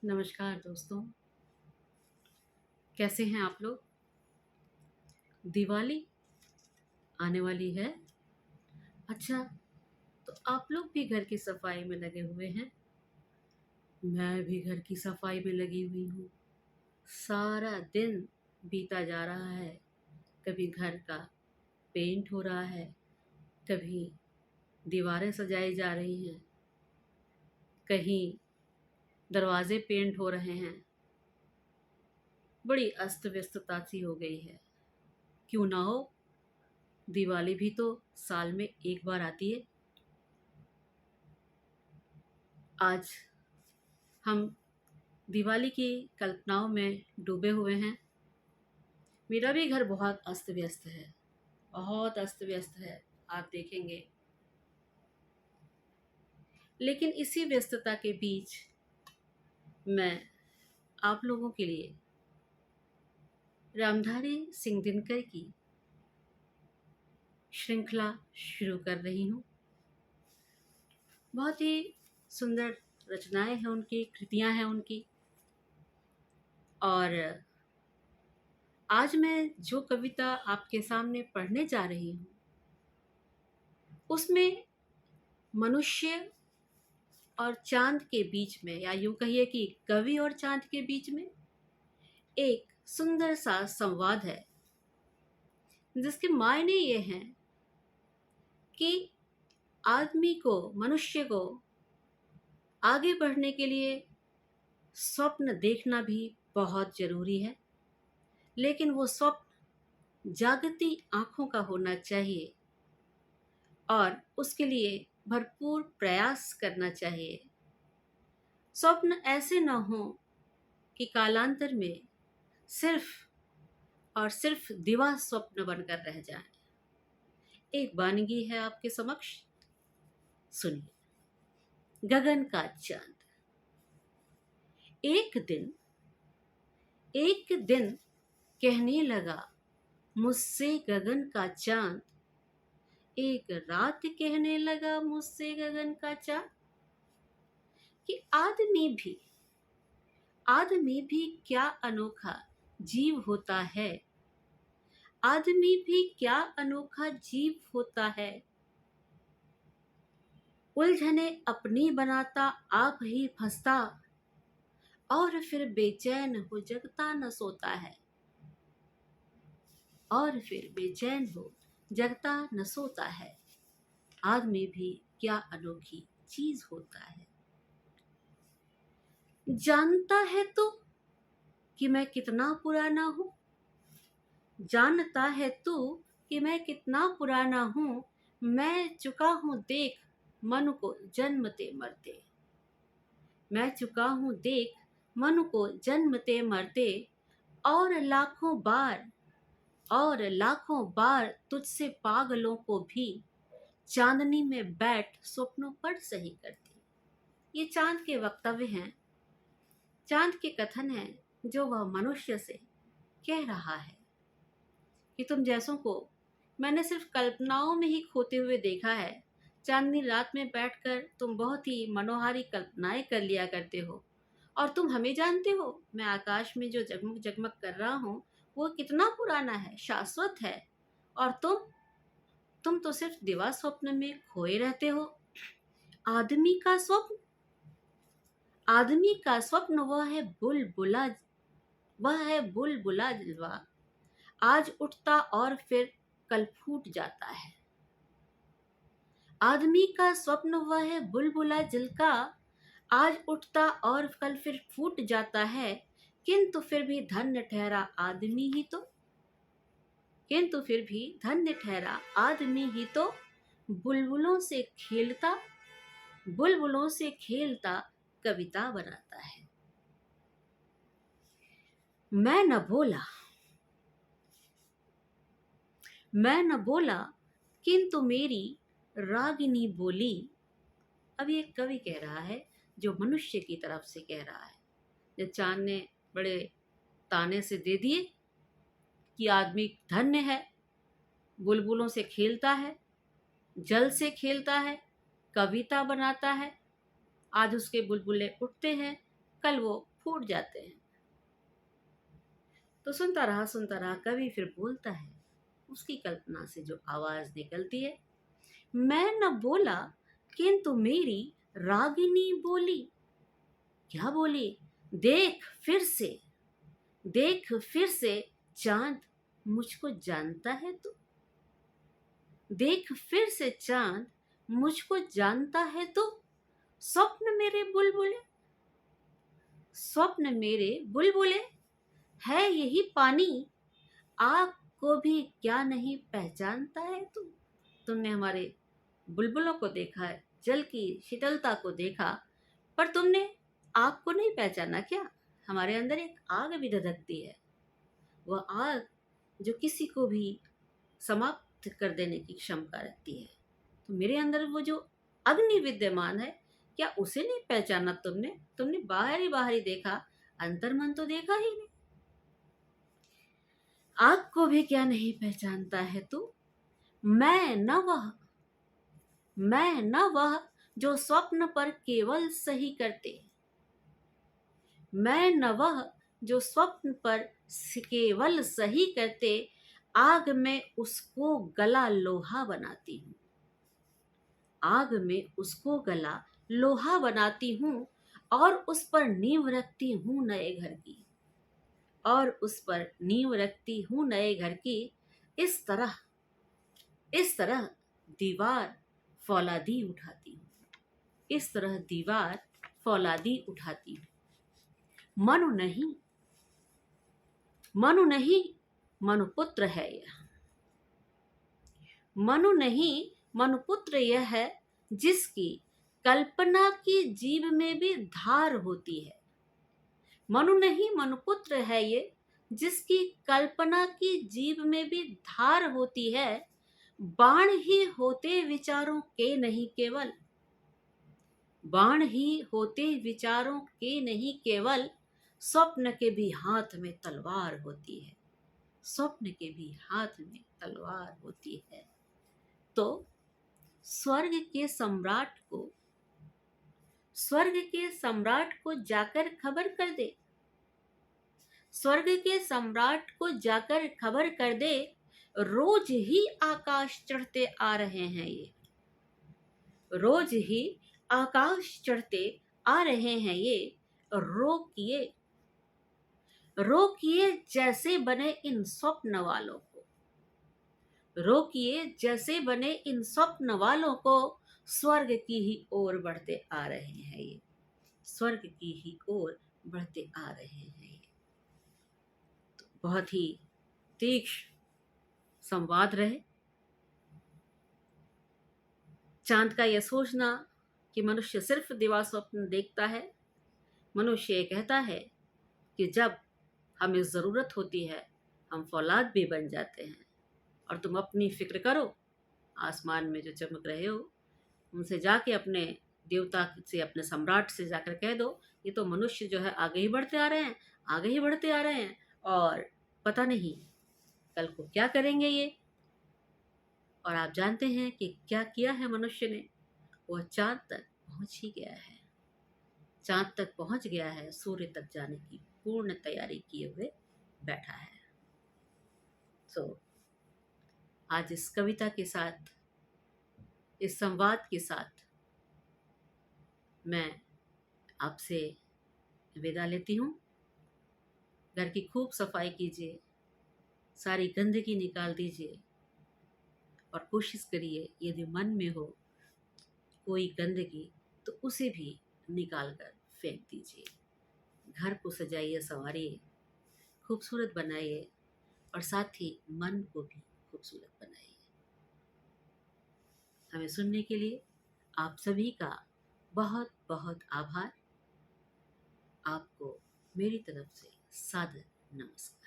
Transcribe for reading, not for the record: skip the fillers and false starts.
नमस्कार दोस्तों, कैसे हैं आप लोग? दिवाली आने वाली है। अच्छा, तो आप लोग भी घर की सफाई में लगे हुए हैं। मैं भी घर की सफाई में लगी हुई हूँ। सारा दिन बीता जा रहा है। कभी घर का पेंट हो रहा है, कभी दीवारें सजाई जा रही हैं, कहीं दरवाजे पेंट हो रहे हैं। बड़ी अस्त व्यस्तता सी हो गई है। क्यों ना हो, दिवाली भी तो साल में एक बार आती है। आज हम दिवाली की कल्पनाओं में डूबे हुए हैं। मेरा भी घर बहुत अस्त व्यस्त है, बहुत अस्त व्यस्त है, आप देखेंगे। लेकिन इसी व्यस्तता के बीच मैं आप लोगों के लिए रामधारी सिंह दिनकर की श्रृंखला शुरू कर रही हूँ। बहुत ही सुंदर रचनाएं हैं उनकी, कृतियां हैं उनकी। और आज मैं जो कविता आपके सामने पढ़ने जा रही हूँ, उसमें मनुष्य और चांद के बीच में, या यूं कहिए कि कवि और चांद के बीच में एक सुंदर सा संवाद है, जिसके मायने ये हैं कि आदमी को, मनुष्य को आगे बढ़ने के लिए स्वप्न देखना भी बहुत जरूरी है। लेकिन वो स्वप्न जागती आंखों का होना चाहिए और उसके लिए भरपूर प्रयास करना चाहिए। स्वप्न ऐसे न हो कि कालांतर में सिर्फ और सिर्फ दिवा स्वप्न बनकर रह जाए। एक वानगी है आपके समक्ष, सुनिए। गगन का चांद। एक दिन कहने लगा मुझसे गगन का चांद। एक रात कहने लगा मुझसे गगन का चांद कि आदमी भी क्या अनोखा जीव होता है। आदमी भी क्या अनोखा जीव होता है। उलझने अपनी बनाता, आप ही फंसता, और फिर बेचैन हो जगता न सोता है। और फिर बेचैन हो जगता न सोता है। आदमी भी क्या अनोखी चीज होता है। जानता है तू कि मैं कितना पुराना हूँ। जानता है तू कि मैं कितना पुराना हूँ। मैं चुका हूँ देख मन को जन्मते मरते। मैं चुका हूँ देख मन को जन्मते मरते। और लाखों बार तुझसे पागलों को भी चांदनी में बैठ स्वप्नों पर सही करती। ये चांद के वक्तव्य हैं, चांद के कथन हैं, जो वह मनुष्य से कह रहा है कि तुम जैसों को मैंने सिर्फ कल्पनाओं में ही खोते हुए देखा है। चांदनी रात में बैठकर तुम बहुत ही मनोहारी कल्पनाएं कर लिया करते हो। और तुम हमें जानते हो, मैं आकाश में जो जगमग जगमग कर रहा हूँ वो कितना पुराना है, शाश्वत है। और तुम तो सिर्फ दिवा स्वप्न में खोए रहते हो। आदमी का स्वप्न आदमी का स्वप्न वह है बुलबुला जलवा। आज उठता और फिर कल फूट जाता है। आदमी का स्वप्न वह है बुलबुला जल का। आज उठता और कल फिर फूट जाता है। किंतु फिर भी धन्य ठहरा आदमी ही तो। किंतु फिर भी धन्य ठहरा आदमी ही तो। बुलबुलों से खेलता कविता बनाता है। मैं न बोला किंतु मेरी रागिनी बोली। अब ये कवि कह रहा है, जो मनुष्य की तरफ से कह रहा है। जब चांद ने बड़े ताने से दे दिए कि आदमी धन्य है, बुलबुलों से खेलता है, जल से खेलता है, कविता बनाता है। आज उसके बुलबुले उठते हैं, कल वो फूट जाते हैं। तो सुनता रहा कवि फिर बोलता है, उसकी कल्पना से जो आवाज निकलती है, मैं न बोला किंतु मेरी रागिनी बोली। क्या बोली? देख फिर से, देख फिर से चांद मुझको जानता है तू। देख फिर से चांद मुझको जानता है तू। स्वप्न मेरे बुलबुले, स्वप्न मेरे बुलबुले, है यही पानी, आग को भी क्या नहीं पहचानता है तू। तुमने हमारे बुलबुलों को देखा है, जल की शीतलता को देखा, पर तुमने आग को नहीं पहचाना क्या? हमारे अंदर एक आग भी धधकती है, वह आग जो किसी को भी समाप्त कर देने की क्षमता रखती है। तो मेरे अंदर वो जो अग्नि विद्यमान है, क्या उसे नहीं पहचाना तुमने? तुमने बाहरी बाहरी देखा, अंतर्मन तो देखा ही नहीं। आग को भी क्या नहीं पहचानता है तू। मैं न वह, मैं न वह जो स्वप्न पर केवल सही करते। मैं न वह जो स्वप्न पर केवल सही करते, आग में उसको गला लोहा बनाती हूँ। आग में उसको गला लोहा बनाती हूँ और उस पर नींव रखती हूँ नए घर की, और उस पर नींव रखती हूँ नए घर की। इस तरह, इस तरह दीवार फौलादी उठाती हूँ, इस तरह दीवार फौलादी उठाती हूँ। मनु नहीं, मनु नहीं, मनुपुत्र है यह। मनु नहीं, मनुपुत्र यह है जिसकी कल्पना की जीभ में भी धार होती है। मनु नहीं, मनुपुत्र है ये जिसकी कल्पना की जीभ में भी धार होती है। बाण ही होते विचारों के नहीं केवल, बाण ही होते विचारों के नहीं केवल, स्वप्न के भी हाथ में तलवार होती है, स्वप्न के भी हाथ में तलवार होती है। तो स्वर्ग के सम्राट को, स्वर्ग के सम्राट को जाकर खबर कर दे, स्वर्ग के सम्राट को जाकर खबर कर दे, रोज ही आकाश चढ़ते आ रहे हैं ये, रोज ही आकाश चढ़ते आ रहे हैं ये। रोकिए, रोकिए जैसे बने इन स्वप्न वालों को, रोकिए जैसे बने इन स्वप्न वालों को, स्वर्ग की ही ओर बढ़ते आ रहे हैं ये, स्वर्ग की ही ओर बढ़ते आ रहे हैं ये। तो बहुत ही तीक्ष्ण संवाद रहे। चांद का यह सोचना कि मनुष्य सिर्फ दिवा स्वप्न देखता है। मनुष्य ये कहता है कि जब हमें ज़रूरत होती है हम फौलाद भी बन जाते हैं। और तुम अपनी फिक्र करो, आसमान में जो चमक रहे हो उनसे जाके अपने देवता से, अपने सम्राट से जाकर कह दो, ये तो मनुष्य जो है आगे ही बढ़ते आ रहे हैं, आगे ही बढ़ते आ रहे हैं, और पता नहीं कल को क्या करेंगे ये। और आप जानते हैं कि क्या किया है मनुष्य ने? वह चांद तक पहुंच ही गया है, चांद तक पहुंच गया है, सूर्य तक जाने की पूर्ण तैयारी किए हुए बैठा है। तो आज इस कविता के साथ, इस संवाद के साथ मैं आपसे विदा लेती हूँ। घर की खूब सफाई कीजिए, सारी गंदगी निकाल दीजिए, और कोशिश करिए यदि मन में हो कोई गंदगी तो उसे भी निकाल कर फेंक दीजिए। घर को सजाइए, संवारिए, खूबसूरत बनाइए, और साथ ही मन को भी खूबसूरत बनाइए। हमें सुनने के लिए आप सभी का बहुत बहुत आभार। आपको मेरी तरफ से सादर नमस्कार।